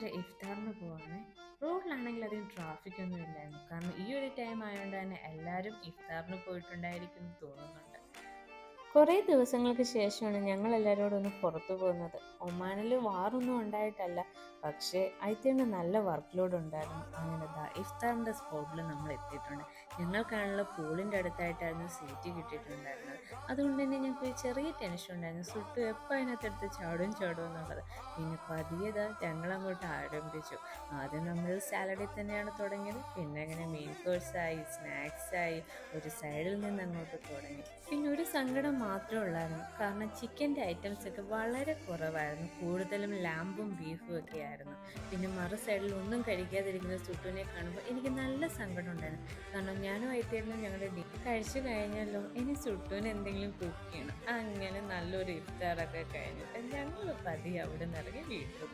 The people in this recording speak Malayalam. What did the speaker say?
ഞങ്ങളൊരു ഇഫ്താറിന് പോവാണേ. റോഡിലാണെങ്കിൽ അധികം ട്രാഫിക് ഒന്നും ഇല്ലായിരുന്നു. കാരണം ഈ ഒരു ടൈം ആയതുകൊണ്ട് തന്നെ എല്ലാവരും ഇഫ്താറിന് പോയിട്ടുണ്ടായിരിക്കും എന്ന് തോന്നുന്നുണ്ട്. കുറേ ദിവസങ്ങൾക്ക് ശേഷമാണ് ഞങ്ങൾ എല്ലാവരോടും ഒന്ന് പുറത്തു പോകുന്നത്. ഒമാനിൽ വാറൊന്നും ഉണ്ടായിട്ടല്ല, പക്ഷേ അയത്തേണ്ട നല്ല വർക്ക് ലോഡ് ഉണ്ടായിരുന്നു. അങ്ങനെ ഇഫ്താറിൻ്റെ സ്പോട്ടിൽ നമ്മൾ എത്തിയിട്ടുണ്ട്. ഞങ്ങൾക്കാണുള്ള പൂളിൻ്റെ അടുത്തായിട്ടായിരുന്നു സീറ്റ് കിട്ടിയിട്ടുണ്ടായിരുന്നത്. അതുകൊണ്ട് തന്നെ ഞങ്ങൾക്ക് ഒരു ചെറിയ ടെൻഷൻ ഉണ്ടായിരുന്നു, സുട്ടു എപ്പോൾ അതിനകത്തെടുത്ത് ചാടും എന്നുള്ളത്. പിന്നെ പതിയെ ഞങ്ങളങ്ങോട്ട് ആരംഭിച്ചു. ആദ്യം നമ്മൾ സാലഡിൽ തന്നെയാണ് തുടങ്ങിയത്. പിന്നെ അങ്ങനെ മെയിൻ കോഴ്സായി, സ്നാക്സായി, ഒരു സൈഡിൽ നിന്ന് അങ്ങോട്ട് തുടങ്ങി. പിന്നെ ഒരു സങ്കടം മാത്രമേ ഉള്ളായിരുന്നു, കാരണം ചിക്കൻ്റെ ഐറ്റംസ് ഒക്കെ വളരെ കുറവായിരുന്നു. കൂടുതലും ലാമ്പും ബീഫും ഒക്കെ ആയിരുന്നു. പിന്നെ മറു സൈഡിൽ ഒന്നും കഴിക്കാതിരിക്കുന്ന സുട്ടുവിനെ കാണുമ്പോൾ എനിക്ക് നല്ല സങ്കടം ഉണ്ടായിരുന്നു. കാരണം ഞാനും ആയിട്ടായിരുന്നു ഞങ്ങളുടെ കഴിച്ചു കഴിഞ്ഞല്ലോ, ഇനി സുട്ടുവിന് എന്തെങ്കിലും കുക്ക് ചെയ്യണം. അങ്ങനെ നല്ലൊരു ഇഫ്താറൊക്കെ കഴിഞ്ഞിട്ട് ഞങ്ങൾ പതിയെ അവിടെ നിന്ന് ഇറങ്ങി വീട്ടിൽ.